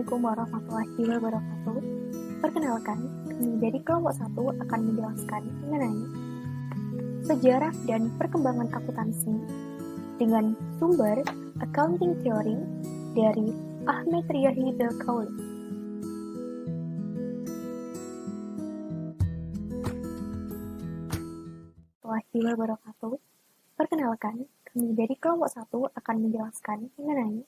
Assalamualaikum warahmatullahi wabarakatuh. Perkenalkan, kami dari kelompok 1 akan menjelaskan mengenai sejarah dan perkembangan akuntansi dengan sumber Accounting Theory dari Ahmed Riyahi Al-Kauli. Assalamualaikum warahmatullahi wabarakatuh. Perkenalkan, kami dari kelompok 1 akan menjelaskan mengenai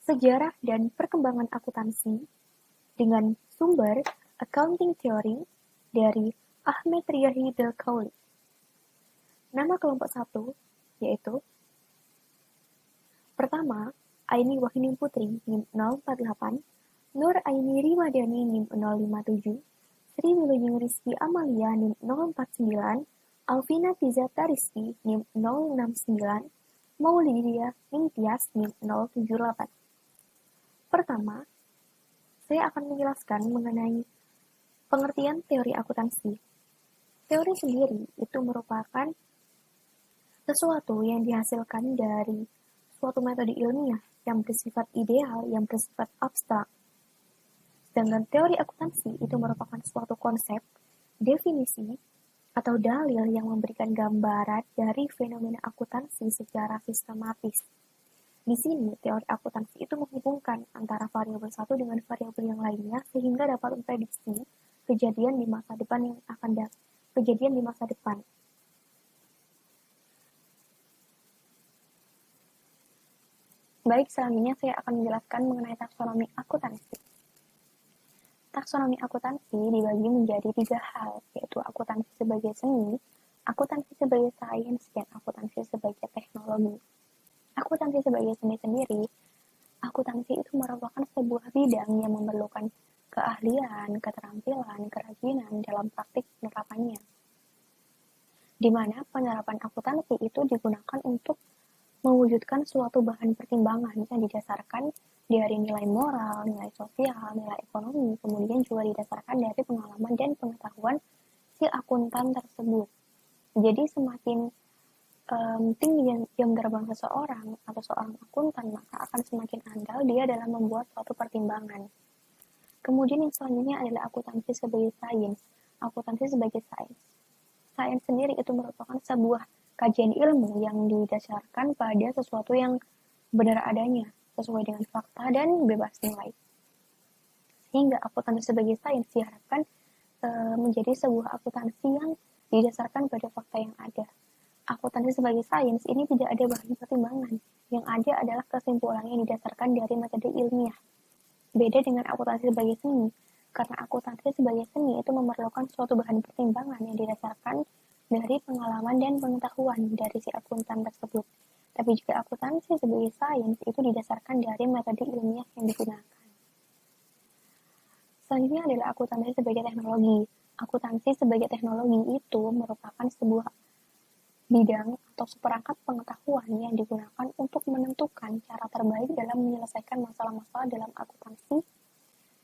sejarah dan perkembangan akuntansi dengan sumber Accounting Theory dari Ahmed Riyahi Al-Kauli. Nama kelompok 1 yaitu pertama, Aini Wahini Putri NIM 048, Nur Aini Rimadhani NIM 057, Sri Wilujeng Rizky Amalia NIM 049, Alvina Tizata Rizky NIM 069, Maulidia Ningtyas NIM 078. Pertama, saya akan menjelaskan mengenai pengertian teori akuntansi. Teori sendiri itu merupakan sesuatu yang dihasilkan dari suatu metode ilmiah yang bersifat ideal, yang bersifat abstrak. Sedangkan teori akuntansi itu merupakan suatu konsep, definisi, atau dalil yang memberikan gambaran dari fenomena akuntansi secara sistematis. Di sini, teori akuntansi itu menghubungkan antara variabel satu dengan variabel yang lainnya sehingga dapat memprediksi kejadian di masa depan yang akan kejadian di masa depan. Baik, selanjutnya saya akan menjelaskan mengenai taksonomi akuntansi. Taksonomi akuntansi dibagi menjadi 3 hal, yaitu akuntansi sebagai seni, akuntansi sebagai sains, dan akuntansi sebagai teknologi. Akuntansi sebagai seni sendiri, akuntansi itu merupakan sebuah bidang yang memerlukan keahlian, keterampilan, kerajinan dalam praktik penerapannya. Di mana penerapan akuntansi itu digunakan untuk mewujudkan suatu bahan pertimbangan yang didasarkan dari nilai moral, nilai sosial, nilai ekonomi, kemudian juga didasarkan dari pengalaman dan pengetahuan si akuntan tersebut. Jadi semakin tinggi jam terbang seseorang atau seorang akuntan, maka akan semakin andal dia dalam membuat suatu pertimbangan. Kemudian yang selanjutnya adalah akuntansi sebagai sains. Akuntansi sebagai sains. Sains sendiri itu merupakan sebuah kajian ilmu yang didasarkan pada sesuatu yang benar adanya, sesuai dengan fakta dan bebas nilai. Sehingga akuntansi sebagai sains diharapkan menjadi sebuah akuntansi yang didasarkan pada fakta yang ada. Akuntansi sebagai sains ini tidak ada bahan pertimbangan, yang ada adalah kesimpulan yang didasarkan dari metode ilmiah. Beda dengan akuntansi sebagai seni, karena akuntansi sebagai seni itu memerlukan suatu bahan pertimbangan yang didasarkan dari pengalaman dan pengetahuan dari si akuntan tersebut. Tapi juga akuntansi sebagai sains itu didasarkan dari metode ilmiah yang digunakan. Selanjutnya adalah akuntansi sebagai teknologi. Akuntansi sebagai teknologi itu merupakan sebuah bidang atau seperangkat pengetahuan yang digunakan untuk menentukan cara terbaik dalam menyelesaikan masalah-masalah dalam akuntansi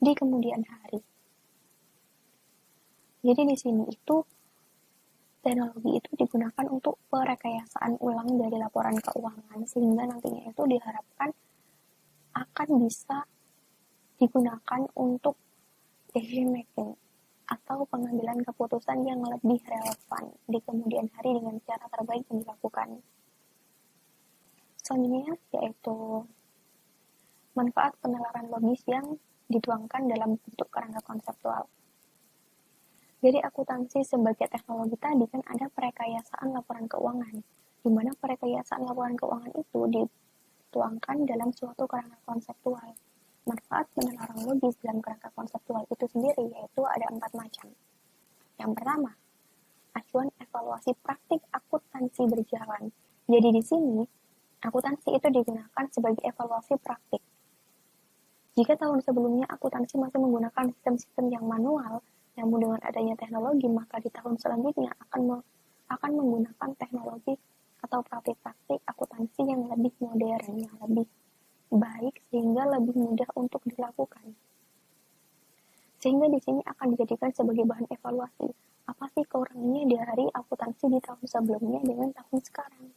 di kemudian hari. Jadi di sini itu teknologi itu digunakan untuk perekayasaan ulang dari laporan keuangan sehingga nantinya itu diharapkan akan bisa digunakan untuk decision making atau pengambilan keputusan yang lebih relevan di kemudian hari dengan cara terbaik yang dilakukan. Selanjutnya yaitu manfaat penalaran logis yang dituangkan dalam bentuk kerangka konseptual. Jadi akuntansi sebagai teknologi tadi kan ada perekayasaan laporan keuangan, di mana perekayasaan laporan keuangan itu dituangkan dalam suatu kerangka konseptual. Manfaat penalaran logis dalam kerangka konseptual itu sendiri yaitu ada 4 macam. Yang pertama, acuan evaluasi praktik akuntansi berjalan. Jadi di sini, akuntansi itu digunakan sebagai evaluasi praktik. Jika tahun sebelumnya akuntansi masih menggunakan sistem-sistem yang manual, namun dengan adanya teknologi, maka di tahun selanjutnya akan menggunakan teknologi atau praktik-praktik akuntansi yang lebih modern, yang lebih baik sehingga lebih mudah untuk dilakukan. Sehingga di sini akan dijadikan sebagai bahan evaluasi. Apa sih kekurangannya dari akuntansi di tahun sebelumnya dengan tahun sekarang?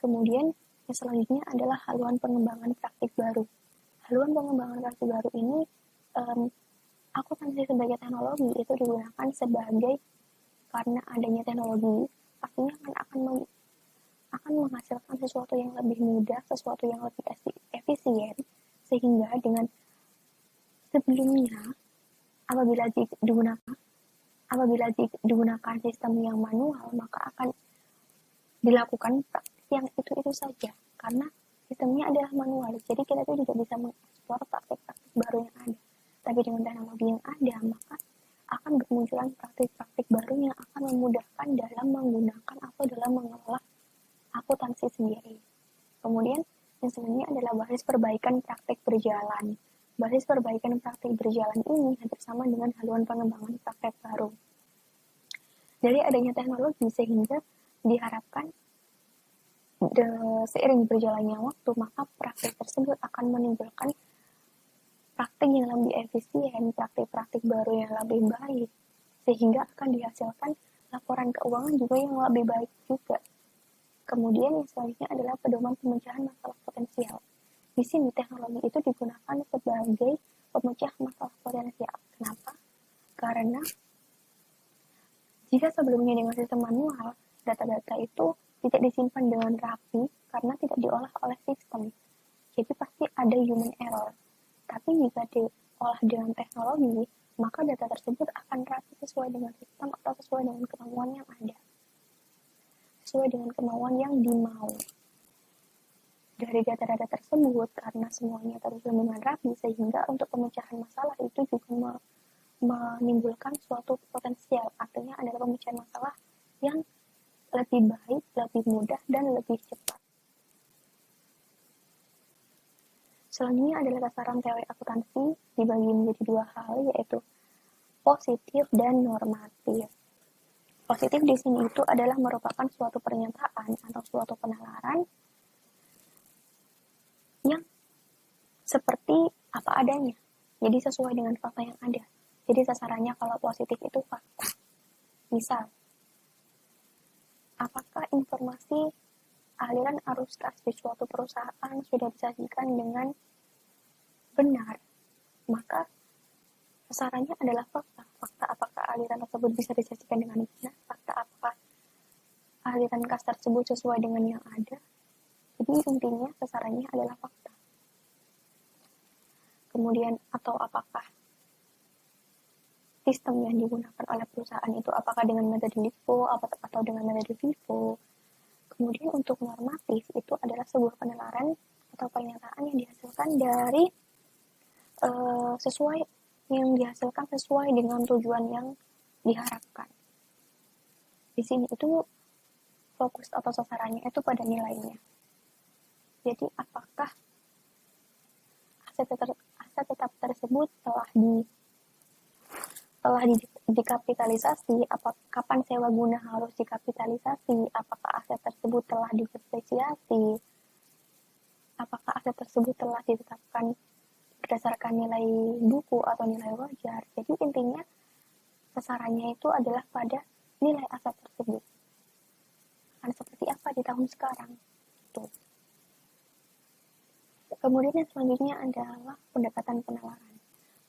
Kemudian Selanjutnya adalah haluan pengembangan praktik baru. Haluan pengembangan praktik baru ini akuntansi sebagai teknologi itu digunakan sebagai karena adanya teknologi pastinya akan menghasilkan sesuatu yang lebih mudah, sesuatu yang lebih efisien, sehingga dengan sebelumnya apabila digunakan sistem yang manual, maka akan dilakukan praktik yang itu saja karena sistemnya adalah manual. Jadi kita tuh tidak bisa mengeksplor praktik-praktik baru yang ada. Tapi dengan teknologi yang ada, maka akan bermunculan praktik-praktik baru yang akan memudahkan dalam menggunakan atau dalam mengelola akuntansi sendiri. Kemudian yang selanjutnya adalah basis perbaikan praktik berjalan. Basis perbaikan praktik berjalan ini hampir sama dengan haluan pengembangan praktik baru. Dari adanya teknologi sehingga diharapkan seiring berjalannya waktu, maka praktik tersebut akan menimbulkan praktik yang lebih efisien, praktik-praktik baru yang lebih baik, sehingga akan dihasilkan laporan keuangan juga yang lebih baik juga. Kemudian yang selanjutnya adalah pedoman pemecahan masalah potensial. Di sini teknologi itu digunakan sebagai pemecah masalah potensial. Kenapa? Karena jika sebelumnya dengan sistem manual, data-data itu tidak disimpan dengan rapi karena tidak diolah oleh sistem. Jadi pasti ada human error. Tapi jika diolah dengan teknologi, maka data tersebut akan rapi sesuai dengan sistem atau sesuai dengan kemauan yang ada. Sesuai dengan kemauan yang dimau. Dari data-data tersebut, karena semuanya tersusun dengan rapi, sehingga untuk pemecahan masalah itu juga menimbulkan suatu potensial. Artinya adalah pemecahan masalah yang lebih baik, lebih mudah, dan lebih cepat. Selanjutnya adalah sasaran teori akuntansi dibagi menjadi dua hal, yaitu positif dan normatif. Positif di sini itu adalah merupakan suatu pernyataan atau suatu penalaran yang seperti apa adanya. Jadi sesuai dengan fakta yang ada. Jadi sasarannya kalau positif itu fakta. Misal, apakah informasi aliran arus kas di suatu perusahaan sudah disajikan dengan benar? Maka sasarannya adalah fakta. Fakta apakah aliran tersebut bisa disajikan dengan benar? Fakta apakah aliran kas tersebut sesuai dengan yang ada? Jadi intinya sasarannya adalah fakta. Kemudian atau apakah sistem yang digunakan oleh perusahaan itu apakah dengan metode LIFO atau dengan metode FIFO. Kemudian untuk normatif itu adalah sebuah penalaran atau pernyataan yang dihasilkan dari sesuai dengan tujuan yang diharapkan. Di sini itu fokus atau sasarannya itu pada nilainya. Jadi apakah aset tetap tersebut telah dikapitalisasi, kapan sewa guna harus dikapitalisasi, apakah aset tersebut telah didepresiasi, apakah aset tersebut telah ditetapkan berdasarkan nilai buku atau nilai wajar. Jadi intinya sasarannya itu adalah pada nilai aset tersebut. Akan seperti apa di tahun sekarang? Tuh. Kemudian yang selanjutnya adalah pendekatan penalaran.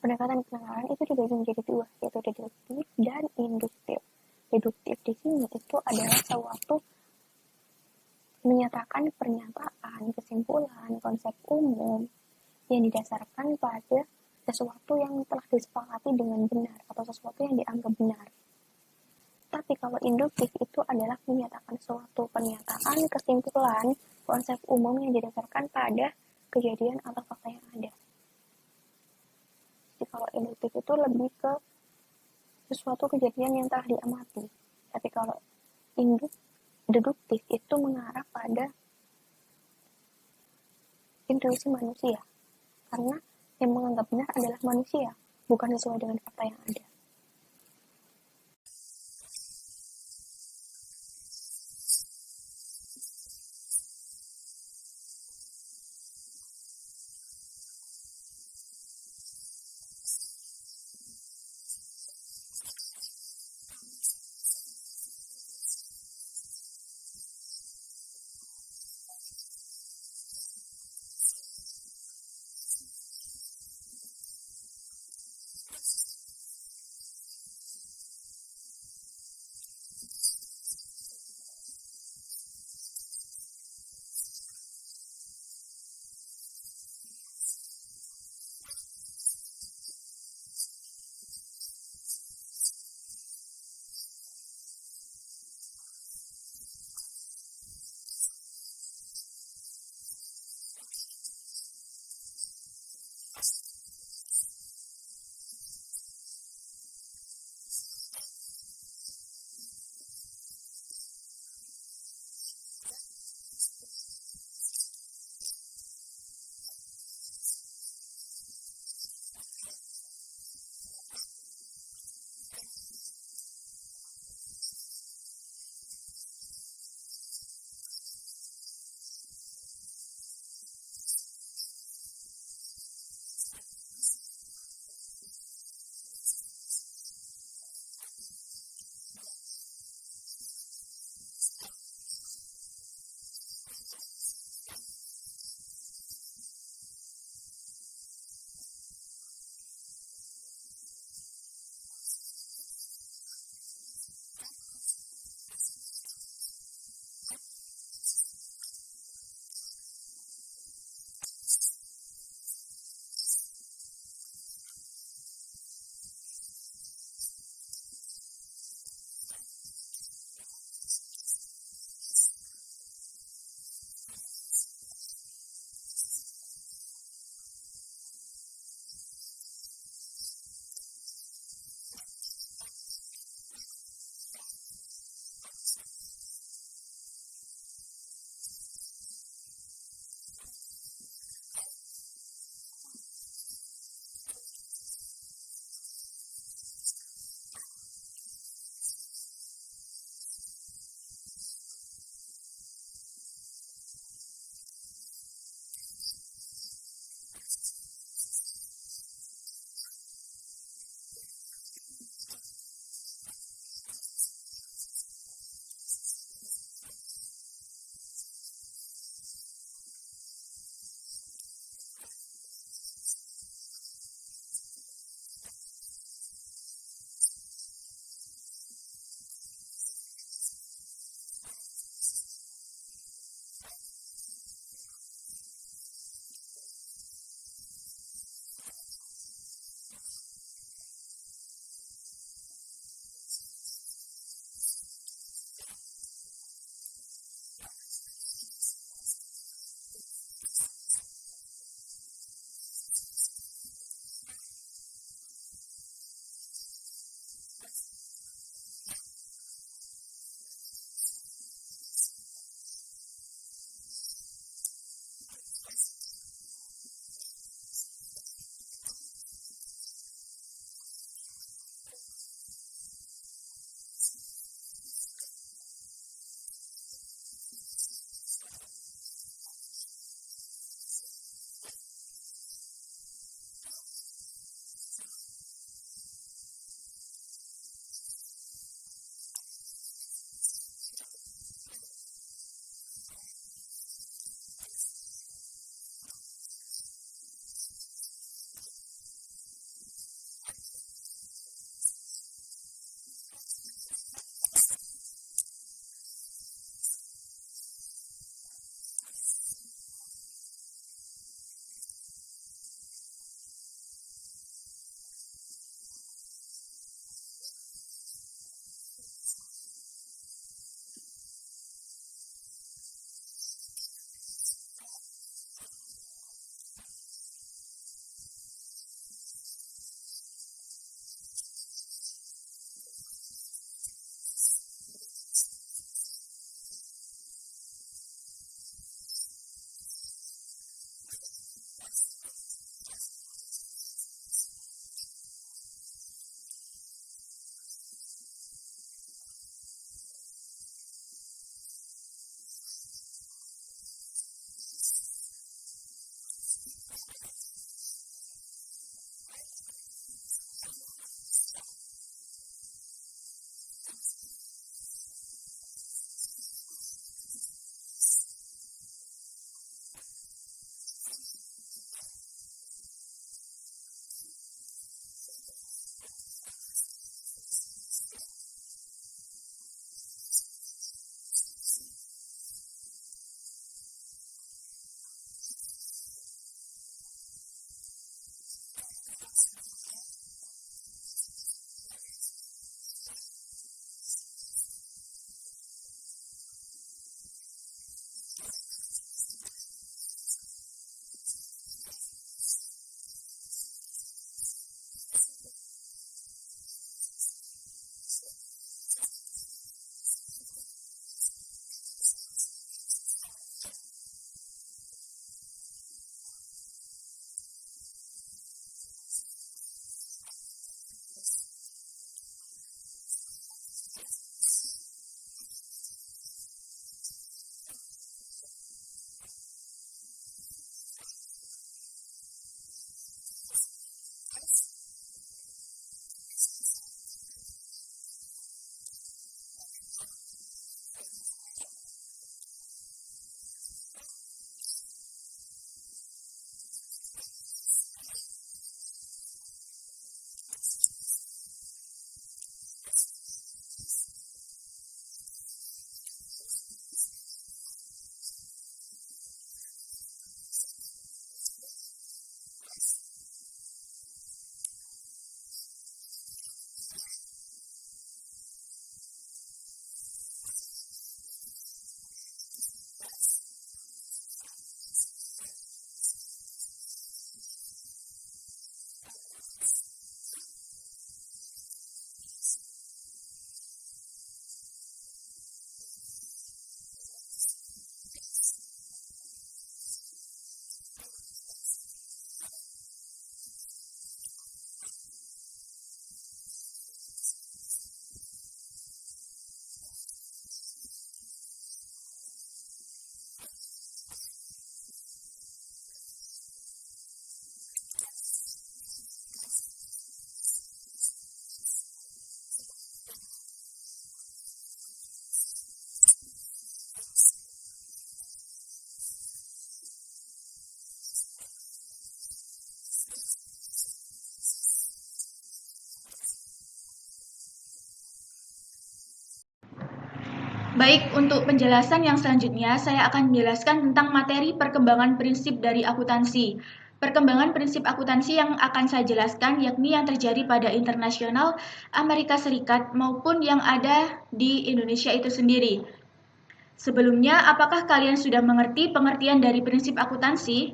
Pendekatan penalaran itu dibagi menjadi dua, yaitu deduktif dan induktif. Deduktif di sini itu adalah suatu menyatakan pernyataan, kesimpulan, konsep umum yang didasarkan pada sesuatu yang telah disepakati dengan benar atau sesuatu yang dianggap benar. Tapi kalau induktif itu adalah menyatakan suatu pernyataan, kesimpulan, konsep umum yang didasarkan pada kejadian atau fakta yang ada. Jadi kalau induktif itu lebih ke sesuatu kejadian yang telah diamati. Tapi kalau deduktif itu mengarah pada intuisi manusia. Karena yang menganggap benar adalah manusia, bukan sesuai dengan fakta yang ada. Baik, untuk penjelasan yang selanjutnya, saya akan menjelaskan tentang materi perkembangan prinsip dari akuntansi. Perkembangan prinsip akuntansi yang akan saya jelaskan yakni yang terjadi pada internasional Amerika Serikat maupun yang ada di Indonesia itu sendiri. Sebelumnya, apakah kalian sudah mengerti pengertian dari prinsip akuntansi?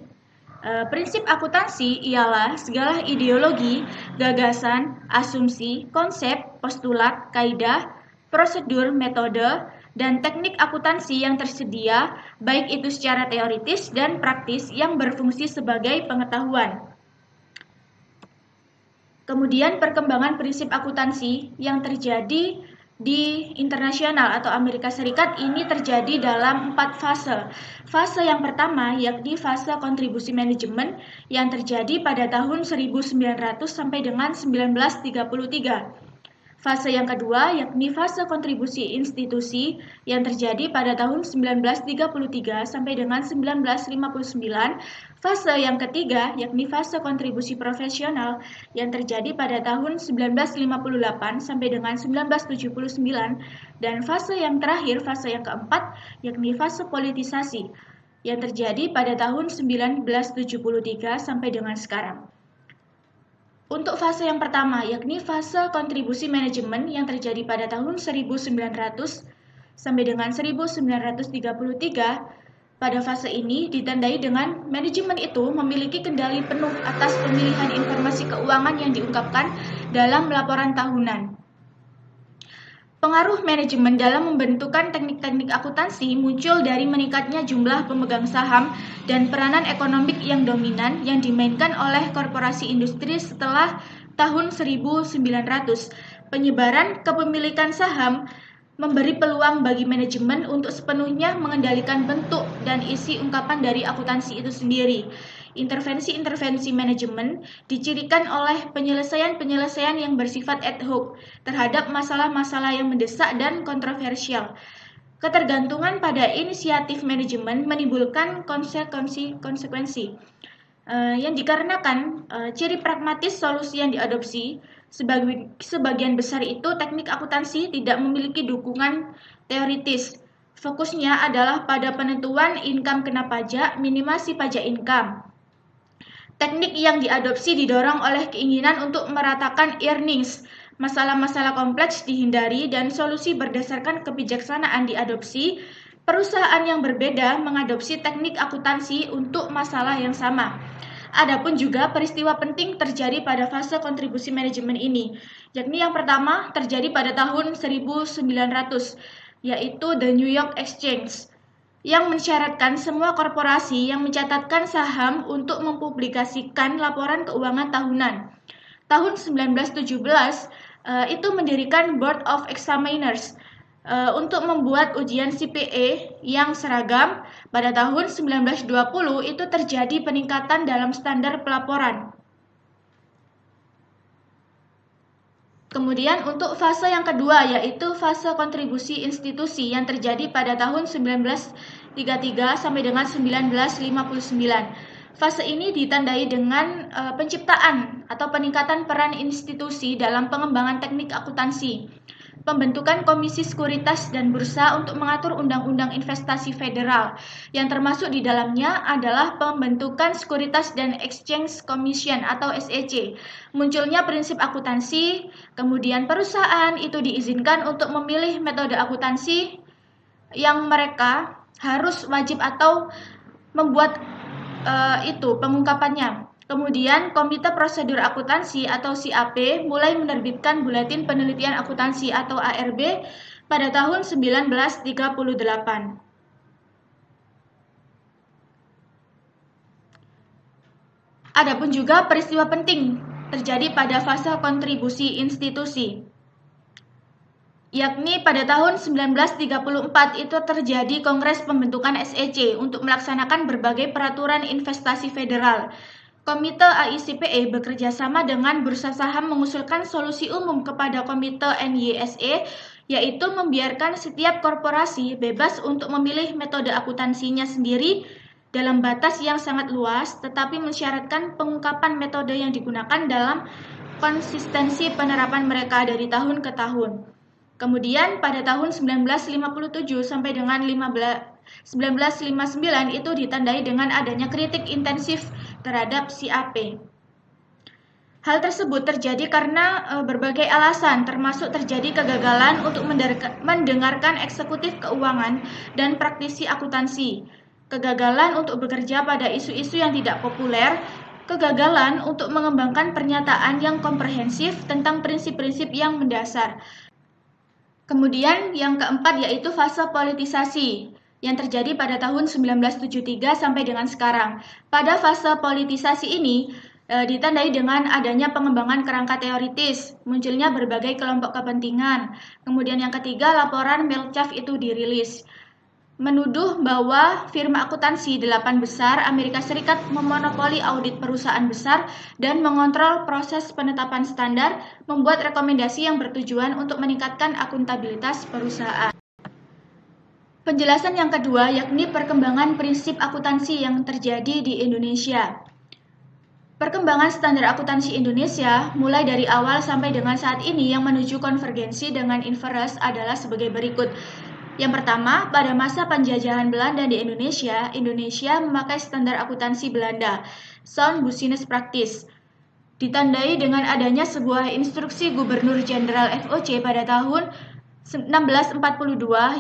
Prinsip akuntansi ialah segala ideologi, gagasan, asumsi, konsep, postulat, kaidah, prosedur, metode, dan teknik akuntansi yang tersedia, baik itu secara teoritis dan praktis yang berfungsi sebagai pengetahuan. Kemudian perkembangan prinsip akuntansi yang terjadi di internasional atau Amerika Serikat ini terjadi dalam 4 fase. Fase yang pertama yakni fase kontribusi manajemen yang terjadi pada tahun 1900 sampai dengan 1933. Fase yang kedua yakni fase kontribusi institusi yang terjadi pada tahun 1933 sampai dengan 1959. Fase yang ketiga yakni fase kontribusi profesional yang terjadi pada tahun 1958 sampai dengan 1979. Dan fase yang terakhir, fase yang keempat yakni fase politisasi yang terjadi pada tahun 1973 sampai dengan sekarang. Untuk fase yang pertama, yakni fase kontribusi manajemen yang terjadi pada tahun 1900 sampai dengan 1933, pada fase ini ditandai dengan manajemen itu memiliki kendali penuh atas pemilihan informasi keuangan yang diungkapkan dalam laporan tahunan. Pengaruh manajemen dalam membentukkan teknik-teknik akuntansi muncul dari meningkatnya jumlah pemegang saham dan peranan ekonomik yang dominan yang dimainkan oleh korporasi industri setelah tahun 1900. Penyebaran kepemilikan saham memberi peluang bagi manajemen untuk sepenuhnya mengendalikan bentuk dan isi ungkapan dari akuntansi itu sendiri. Intervensi-intervensi manajemen dicirikan oleh penyelesaian-penyelesaian yang bersifat ad hoc terhadap masalah-masalah yang mendesak dan kontroversial. Ketergantungan pada inisiatif manajemen menimbulkan konsekuensi yang dikarenakan ciri pragmatis solusi yang diadopsi. Sebagian besar itu teknik akuntansi tidak memiliki dukungan teoritis. Fokusnya adalah pada penentuan income kena pajak, minimasi pajak income. Teknik yang diadopsi didorong oleh keinginan untuk meratakan earnings. Masalah-masalah kompleks dihindari dan solusi berdasarkan kebijaksanaan diadopsi. Perusahaan yang berbeda mengadopsi teknik akuntansi untuk masalah yang sama. Adapun juga peristiwa penting terjadi pada fase kontribusi manajemen ini, yakni yang pertama terjadi pada tahun 1900, yaitu The New York Exchange, yang mensyaratkan semua korporasi yang mencatatkan saham untuk mempublikasikan laporan keuangan tahunan. Tahun 1917 itu mendirikan Board of Examiners untuk membuat ujian CPA yang seragam. Pada tahun 1920 itu terjadi peningkatan dalam standar pelaporan. Kemudian untuk fase yang kedua yaitu fase kontribusi institusi yang terjadi pada tahun 1933 sampai dengan 1959. Fase ini ditandai dengan penciptaan atau peningkatan peran institusi dalam pengembangan teknik akuntansi. Pembentukan Komisi Sekuritas dan Bursa untuk mengatur Undang-Undang Investasi Federal, yang termasuk di dalamnya adalah pembentukan Sekuritas dan Exchange Commission atau SEC. Munculnya prinsip akuntansi, kemudian perusahaan itu diizinkan untuk memilih metode akuntansi yang mereka harus wajib atau membuat pengungkapannya. Kemudian Komite Prosedur Akuntansi atau CAP mulai menerbitkan Buletin Penelitian Akuntansi atau ARB pada tahun 1938. Adapun juga peristiwa penting terjadi pada fase kontribusi institusi, yakni pada tahun 1934 itu terjadi Kongres Pembentukan SEC untuk melaksanakan berbagai peraturan investasi federal. Komite AICPE bekerja sama dengan Bursa Saham mengusulkan solusi umum kepada Komite NYSE, yaitu membiarkan setiap korporasi bebas untuk memilih metode akuntansinya sendiri dalam batas yang sangat luas, tetapi mensyaratkan pengungkapan metode yang digunakan dalam konsistensi penerapan mereka dari tahun ke tahun. Kemudian pada tahun 1957 sampai dengan 1959 itu ditandai dengan adanya kritik intensif terhadap CAP. Hal tersebut terjadi karena berbagai alasan, termasuk terjadi kegagalan untuk mendengarkan eksekutif keuangan dan praktisi akuntansi, kegagalan untuk bekerja pada isu-isu yang tidak populer, kegagalan untuk mengembangkan pernyataan yang komprehensif tentang prinsip-prinsip yang mendasar. Kemudian yang keempat yaitu fase politisasi yang terjadi pada tahun 1973 sampai dengan sekarang. Pada fase politisasi ini ditandai dengan adanya pengembangan kerangka teoritis, munculnya berbagai kelompok kepentingan. Kemudian yang ketiga, laporan Melchaf itu dirilis, menuduh bahwa firma akuntansi 8 besar Amerika Serikat memonopoli audit perusahaan besar dan mengontrol proses penetapan standar, membuat rekomendasi yang bertujuan untuk meningkatkan akuntabilitas perusahaan. Penjelasan yang kedua yakni perkembangan prinsip akuntansi yang terjadi di Indonesia. Perkembangan standar akuntansi Indonesia mulai dari awal sampai dengan saat ini yang menuju konvergensi dengan IFRS adalah sebagai berikut. Yang pertama, pada masa penjajahan Belanda di Indonesia, Indonesia memakai standar akuntansi Belanda, Sound Business Practice. Ditandai dengan adanya sebuah instruksi Gubernur Jenderal FOC pada tahun 1642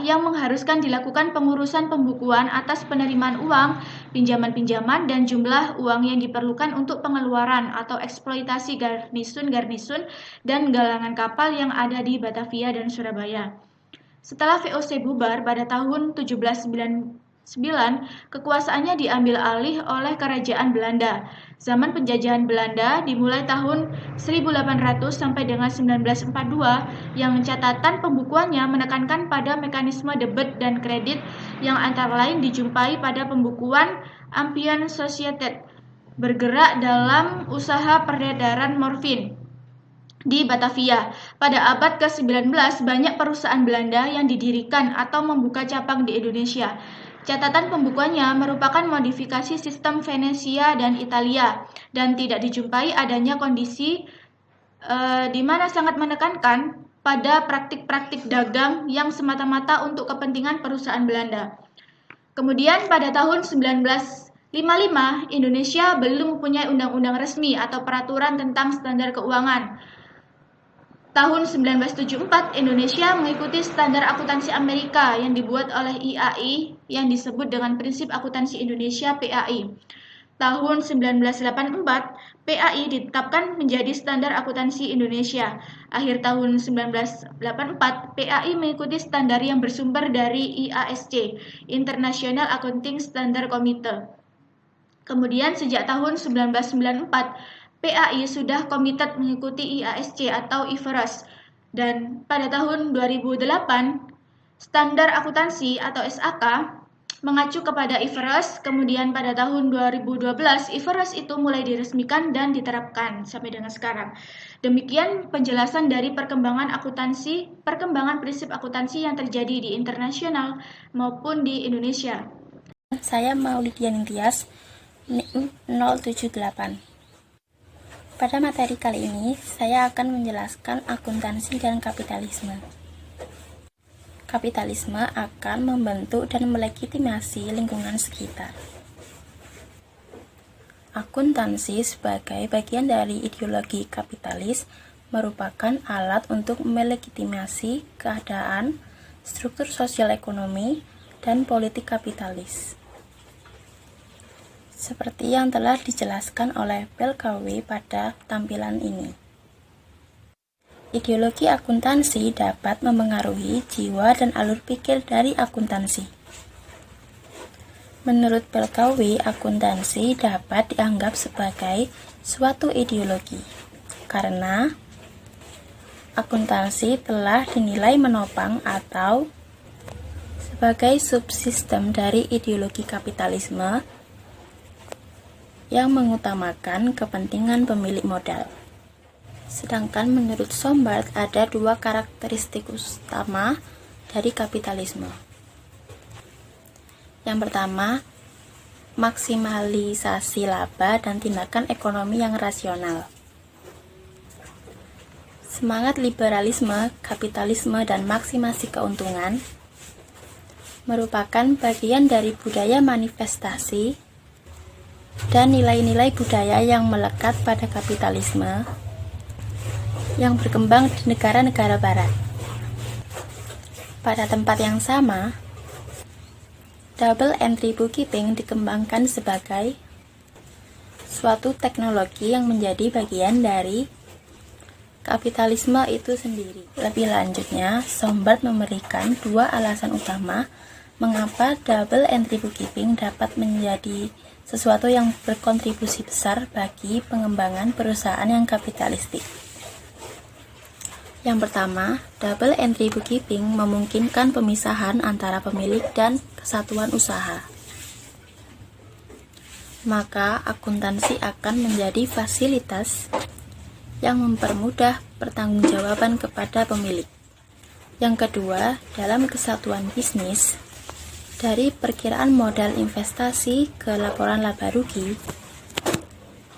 yang mengharuskan dilakukan pengurusan pembukuan atas penerimaan uang, pinjaman-pinjaman, dan jumlah uang yang diperlukan untuk pengeluaran atau eksploitasi garnisun-garnisun dan galangan kapal yang ada di Batavia dan Surabaya. Setelah VOC bubar pada tahun 1799, kekuasaannya diambil alih oleh Kerajaan Belanda. Zaman penjajahan Belanda dimulai tahun 1800 sampai dengan 1942 yang catatan pembukuannya menekankan pada mekanisme debit dan kredit yang antara lain dijumpai pada pembukuan Ambient Societet bergerak dalam usaha peredaran morfin di Batavia. Pada abad ke-19 banyak perusahaan Belanda yang didirikan atau membuka cabang di Indonesia. Catatan pembukuannya merupakan modifikasi sistem Venesia dan Italia dan tidak dijumpai adanya kondisi di mana sangat menekankan pada praktik-praktik dagang yang semata-mata untuk kepentingan perusahaan Belanda. Kemudian pada tahun 1955, Indonesia belum mempunyai undang-undang resmi atau peraturan tentang standar keuangan. Tahun 1974, Indonesia mengikuti standar akuntansi Amerika yang dibuat oleh IAI yang disebut dengan Prinsip Akuntansi Indonesia PAI. Tahun 1984, PAI ditetapkan menjadi standar akuntansi Indonesia. Akhir tahun 1984, PAI mengikuti standar yang bersumber dari IASC, International Accounting Standard Committee. Kemudian sejak tahun 1994, PAI sudah komited mengikuti IASC atau IFRS, dan pada tahun 2008 standar akuntansi atau SAK mengacu kepada IFRS. Kemudian pada tahun 2012 IFRS itu mulai diresmikan dan diterapkan sampai dengan sekarang. Demikian penjelasan dari perkembangan prinsip akuntansi yang terjadi di internasional maupun di Indonesia. Saya Maulidia Ningtyas, NIM 078. Pada materi kali ini, saya akan menjelaskan akuntansi dan kapitalisme. Kapitalisme akan membentuk dan melegitimasi lingkungan sekitar. Akuntansi sebagai bagian dari ideologi kapitalis merupakan alat untuk melegitimasi keadaan, struktur sosial ekonomi, dan politik kapitalis. Seperti yang telah dijelaskan oleh Pelkawi pada tampilan ini. Ideologi akuntansi dapat memengaruhi jiwa dan alur pikir dari akuntansi. Menurut Pelkawi, akuntansi dapat dianggap sebagai suatu ideologi, karena akuntansi telah dinilai menopang atau sebagai subsistem dari ideologi kapitalisme yang mengutamakan kepentingan pemilik modal. Sedangkan menurut Sombart ada dua karakteristik utama dari kapitalisme. Yang pertama, maksimalisasi laba dan tindakan ekonomi yang rasional. Semangat liberalisme, kapitalisme, dan maksimasi keuntungan merupakan bagian dari budaya manifestasi dan nilai-nilai budaya yang melekat pada kapitalisme yang berkembang di negara-negara barat. Pada tempat yang sama, double entry bookkeeping dikembangkan sebagai suatu teknologi yang menjadi bagian dari kapitalisme itu sendiri. Lebih lanjutnya, Sombart memberikan dua alasan utama mengapa double entry bookkeeping dapat menjadi sesuatu yang berkontribusi besar bagi pengembangan perusahaan yang kapitalistik. Yang pertama, double entry bookkeeping memungkinkan pemisahan antara pemilik dan kesatuan usaha. Maka akuntansi akan menjadi fasilitas yang mempermudah pertanggungjawaban kepada pemilik. Yang kedua, dalam kesatuan bisnis, dari perkiraan modal investasi ke laporan laba rugi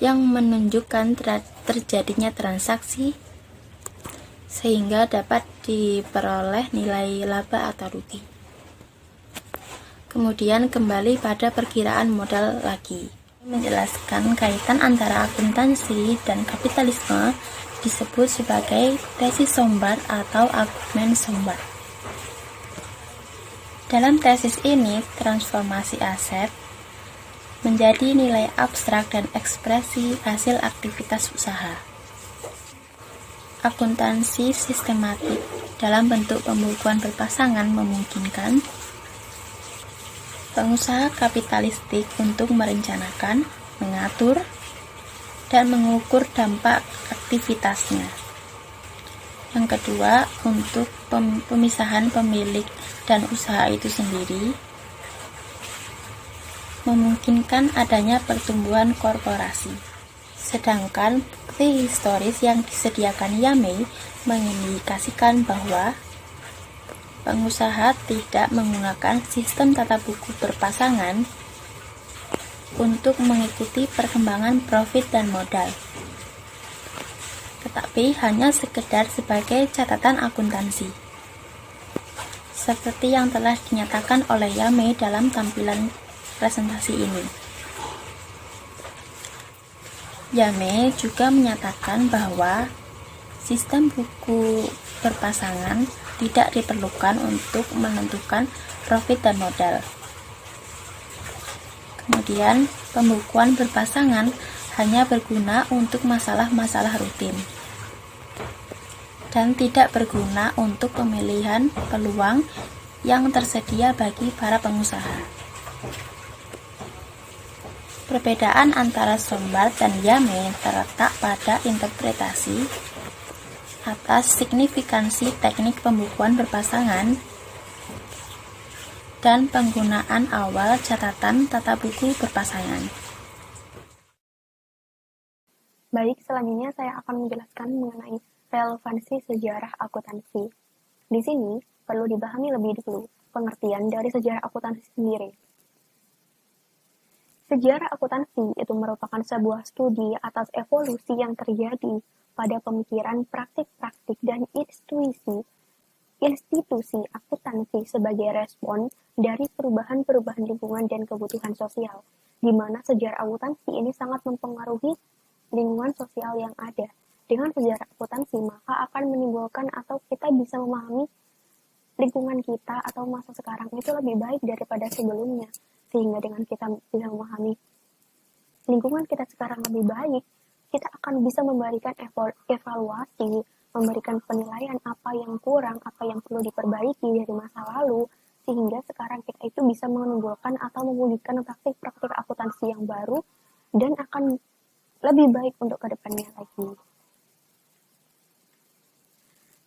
yang menunjukkan terjadinya transaksi sehingga dapat diperoleh nilai laba atau rugi. Kemudian kembali pada perkiraan modal lagi. Menjelaskan kaitan antara akuntansi dan kapitalisme disebut sebagai tesis Sombart atau argumen Sombart. Dalam tesis ini, transformasi aset menjadi nilai abstrak dan ekspresi hasil aktivitas usaha. Akuntansi sistematik dalam bentuk pembukuan berpasangan memungkinkan pengusaha kapitalistik untuk merencanakan, mengatur, dan mengukur dampak aktivitasnya. Yang kedua, untuk pemisahan pemilik dan usaha itu sendiri, memungkinkan adanya pertumbuhan korporasi. Sedangkan bukti historis yang disediakan Yamei mengindikasikan bahwa pengusaha tidak menggunakan sistem tata buku berpasangan untuk mengikuti perkembangan profit dan modal, tetapi hanya sekedar sebagai catatan akuntansi, seperti yang telah dinyatakan oleh Yamei dalam tampilan presentasi ini. Yamei juga menyatakan bahwa sistem buku berpasangan tidak diperlukan untuk menentukan profit dan modal. Kemudian, pembukuan berpasangan hanya berguna untuk masalah-masalah rutin dan tidak berguna untuk pemilihan peluang yang tersedia bagi para pengusaha. Perbedaan antara Sombart dan Yamei terletak pada interpretasi atas signifikansi teknik pembukuan berpasangan dan penggunaan awal catatan tata buku berpasangan. Baik, selanjutnya saya akan menjelaskan mengenai relevansi sejarah akuntansi. Di sini perlu dipahami lebih dulu pengertian dari sejarah akuntansi sendiri. Sejarah akuntansi itu merupakan sebuah studi atas evolusi yang terjadi pada pemikiran praktik-praktik dan institusi akuntansi sebagai respon dari perubahan-perubahan lingkungan dan kebutuhan sosial, di mana sejarah akuntansi ini sangat mempengaruhi lingkungan sosial yang ada. Dengan sejarah akuntansi, maka akan menimbulkan atau kita bisa memahami lingkungan kita atau masa sekarang itu lebih baik daripada sebelumnya. Sehingga dengan kita bisa memahami lingkungan kita sekarang lebih baik, kita akan bisa memberikan evaluasi, memberikan penilaian apa yang kurang, apa yang perlu diperbaiki dari masa lalu, sehingga sekarang kita itu bisa menimbulkan atau mewujudkan praktik-praktik akuntansi yang baru dan akan lebih baik untuk kedepannya lagi.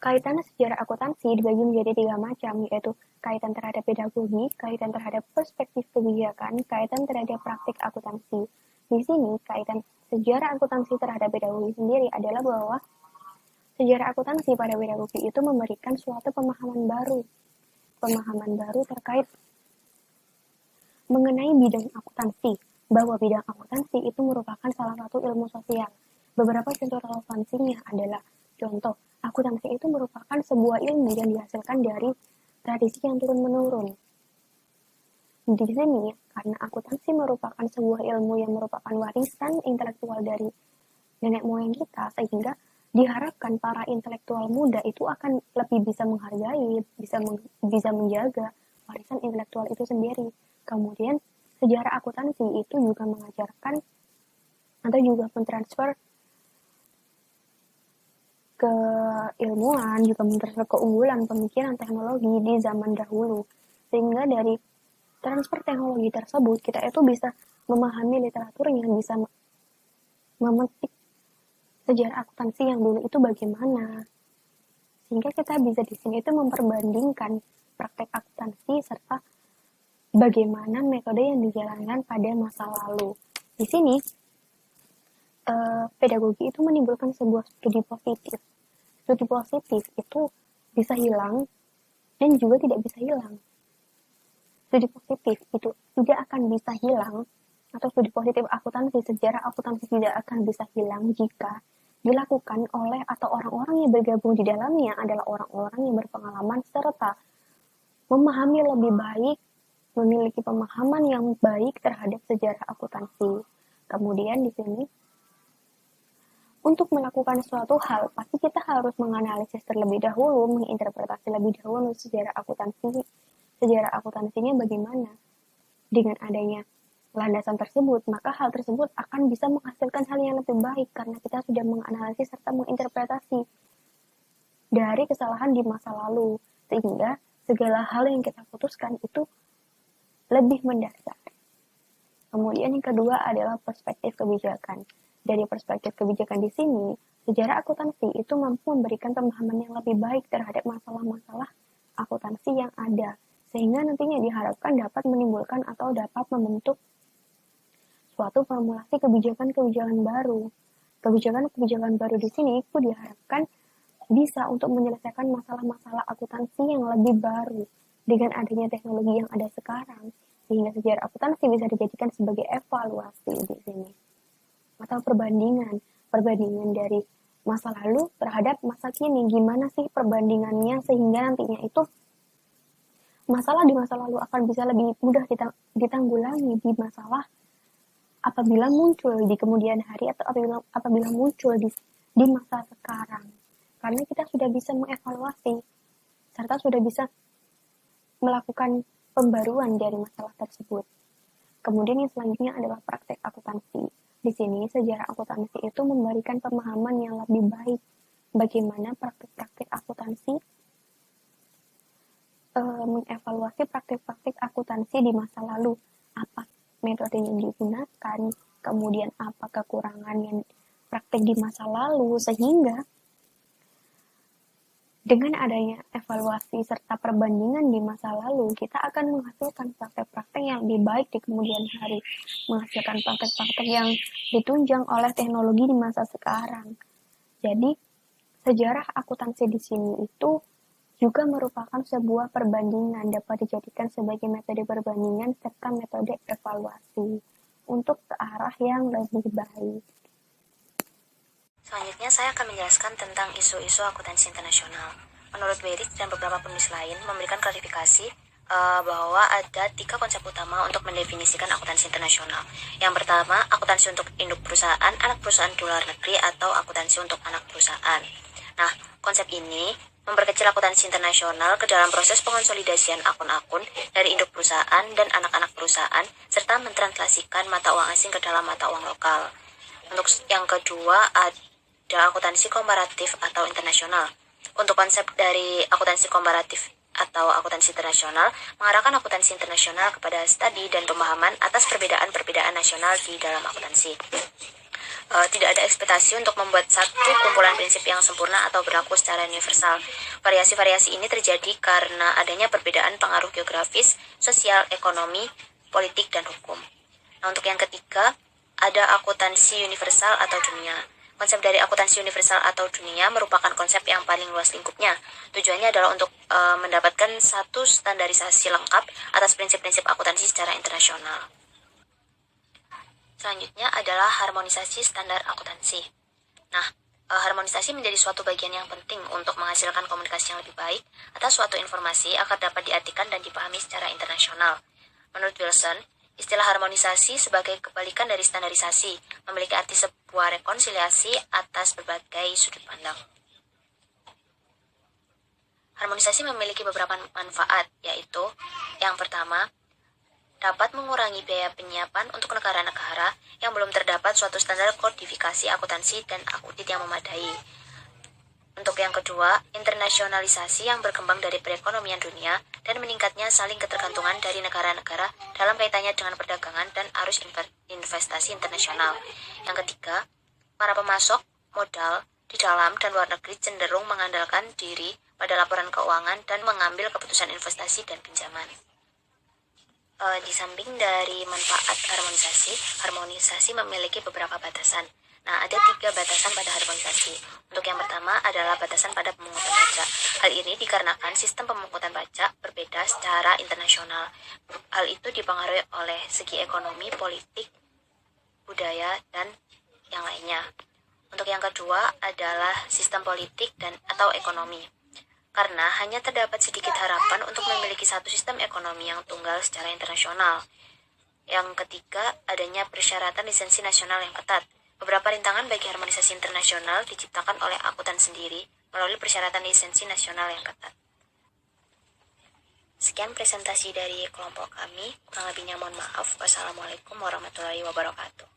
Kaitan sejarah akuntansi dibagi menjadi 3 macam, yaitu kaitan terhadap pedagogi, kaitan terhadap perspektif kebijakan, kaitan terhadap praktik akuntansi. Di sini, kaitan sejarah akuntansi terhadap pedagogi sendiri adalah bahwa sejarah akuntansi pada pedagogi itu memberikan suatu pemahaman baru terkait mengenai bidang akuntansi, bahwa bidang akuntansi itu merupakan salah satu ilmu sosial. Beberapa contoh relevansinya adalah Contoh, akuntansi itu merupakan sebuah ilmu yang dihasilkan dari tradisi yang turun-menurun. Di sini, karena akuntansi merupakan sebuah ilmu yang merupakan warisan intelektual dari nenek moyang kita, sehingga diharapkan para intelektual muda itu akan lebih bisa menghargai, bisa menjaga warisan intelektual itu sendiri. Kemudian, sejarah akuntansi itu juga mengajarkan atau juga mentransfer keilmuan, juga mentransfer keunggulan pemikiran teknologi di zaman dahulu. Sehingga dari transfer teknologi tersebut, kita itu bisa memahami literatur yang bisa memetik sejarah akuntansi yang dulu itu bagaimana. Sehingga kita bisa di sini itu memperbandingkan praktek akuntansi serta bagaimana metode yang dijalankan pada masa lalu. Di sini, pedagogi itu menimbulkan sebuah studi positif. Studi positif itu bisa hilang dan juga tidak bisa hilang. Studi positif itu tidak akan bisa hilang, atau studi positif akuntansi, sejarah akuntansi tidak akan bisa hilang jika dilakukan oleh atau orang-orang yang bergabung di dalamnya adalah orang-orang yang berpengalaman serta memahami lebih baik, memiliki pemahaman yang baik terhadap sejarah akuntansi. Kemudian di sini, untuk melakukan suatu hal, pasti kita harus menganalisis terlebih dahulu, menginterpretasi lebih dahulu sejarah akuntansinya bagaimana. Dengan adanya landasan tersebut, maka hal tersebut akan bisa menghasilkan hal yang lebih baik karena kita sudah menganalisis serta menginterpretasi dari kesalahan di masa lalu, sehingga segala hal yang kita putuskan itu lebih mendasar. Kemudian yang kedua adalah perspektif kebijakan. Dari perspektif kebijakan di sini, sejarah akuntansi itu mampu memberikan pemahaman yang lebih baik terhadap masalah-masalah akuntansi yang ada, sehingga nantinya diharapkan dapat menimbulkan atau dapat membentuk suatu formulasi kebijakan-kebijakan baru. Kebijakan-kebijakan baru di sini itu diharapkan bisa untuk menyelesaikan masalah-masalah akuntansi yang lebih baru dengan adanya teknologi yang ada sekarang, sehingga sejarah akuntansi bisa dijadikan sebagai evaluasi di sini atau perbandingan dari masa lalu terhadap masa kini. Gimana sih perbandingannya sehingga nantinya itu masalah di masa lalu akan bisa lebih mudah ditanggulangi di masalah apabila muncul di kemudian hari atau apabila muncul di masa sekarang. Karena kita sudah bisa mengevaluasi serta sudah bisa melakukan pembaruan dari masalah tersebut. Kemudian yang selanjutnya adalah praktek akuntansi. Di sini sejarah akuntansi itu memberikan pemahaman yang lebih baik bagaimana praktik-praktik akuntansi, mengevaluasi praktik-praktik akuntansi di masa lalu, apa metode yang digunakan, kemudian apa kekurangan yang praktik di masa lalu, sehingga dengan adanya evaluasi serta perbandingan di masa lalu, kita akan menghasilkan praktek-praktek yang lebih baik di kemudian hari, menghasilkan praktek-praktek yang ditunjang oleh teknologi di masa sekarang. Jadi, sejarah akuntansi di sini itu juga merupakan sebuah perbandingan, dapat dijadikan sebagai metode perbandingan serta metode evaluasi untuk ke arah yang lebih baik. Selanjutnya saya akan menjelaskan tentang isu-isu akuntansi internasional. Menurut Berit dan beberapa penulis lain memberikan klarifikasi bahwa ada 3 konsep utama untuk mendefinisikan akuntansi internasional. Yang pertama, akuntansi untuk induk perusahaan, anak perusahaan di luar negeri, atau akuntansi untuk anak perusahaan. Nah, konsep ini memperkecil akuntansi internasional ke dalam proses pengonsolidasian akun-akun dari induk perusahaan dan anak-anak perusahaan, serta mentranslasikan mata uang asing ke dalam mata uang lokal. Untuk yang kedua, ada akuntansi komparatif atau internasional. Untuk konsep dari akuntansi komparatif atau akuntansi internasional mengarahkan akuntansi internasional kepada studi dan pemahaman atas perbedaan-perbedaan nasional di dalam akuntansi. Tidak ada ekspektasi untuk membuat satu kumpulan prinsip yang sempurna atau berlaku secara universal. Variasi-variasi ini terjadi karena adanya perbedaan pengaruh geografis, sosial, ekonomi, politik, dan hukum. Nah, untuk yang ketiga, ada akuntansi universal atau dunia. Konsep dari akuntansi universal atau dunia merupakan konsep yang paling luas lingkupnya. Tujuannya adalah untuk mendapatkan satu standarisasi lengkap atas prinsip-prinsip akuntansi secara internasional. Selanjutnya adalah harmonisasi standar akuntansi. Nah, Harmonisasi menjadi suatu bagian yang penting untuk menghasilkan komunikasi yang lebih baik atas suatu informasi agar dapat diartikan dan dipahami secara internasional. Menurut Wilson, istilah harmonisasi sebagai kebalikan dari standarisasi memiliki arti sebuah rekonsiliasi atas berbagai sudut pandang. Harmonisasi memiliki beberapa manfaat, yaitu yang pertama, dapat mengurangi biaya penyiapan untuk negara-negara yang belum terdapat suatu standar kodifikasi akuntansi dan audit yang memadai. Untuk yang kedua, internasionalisasi yang berkembang dari perekonomian dunia dan meningkatnya saling ketergantungan dari negara-negara dalam kaitannya dengan perdagangan dan arus investasi internasional. Yang ketiga, para pemasok modal di dalam dan luar negeri cenderung mengandalkan diri pada laporan keuangan dan mengambil keputusan investasi dan pinjaman. Di samping dari manfaat harmonisasi memiliki beberapa batasan. Nah, ada 3 batasan pada harmonisasi. Untuk yang pertama adalah batasan pada pemungutan pajak. Hal ini dikarenakan sistem pemungutan pajak berbeda secara internasional. Hal itu dipengaruhi oleh segi ekonomi, politik, budaya, dan yang lainnya. Untuk yang kedua adalah sistem politik dan atau ekonomi. Karena hanya terdapat sedikit harapan untuk memiliki satu sistem ekonomi yang tunggal secara internasional. Yang ketiga, adanya persyaratan lisensi nasional yang ketat. Beberapa rintangan bagi harmonisasi internasional diciptakan oleh akuntan sendiri melalui persyaratan lisensi nasional yang ketat. Sekian presentasi dari kelompok kami. Kurang lebihnya mohon maaf. Wassalamualaikum warahmatullahi wabarakatuh.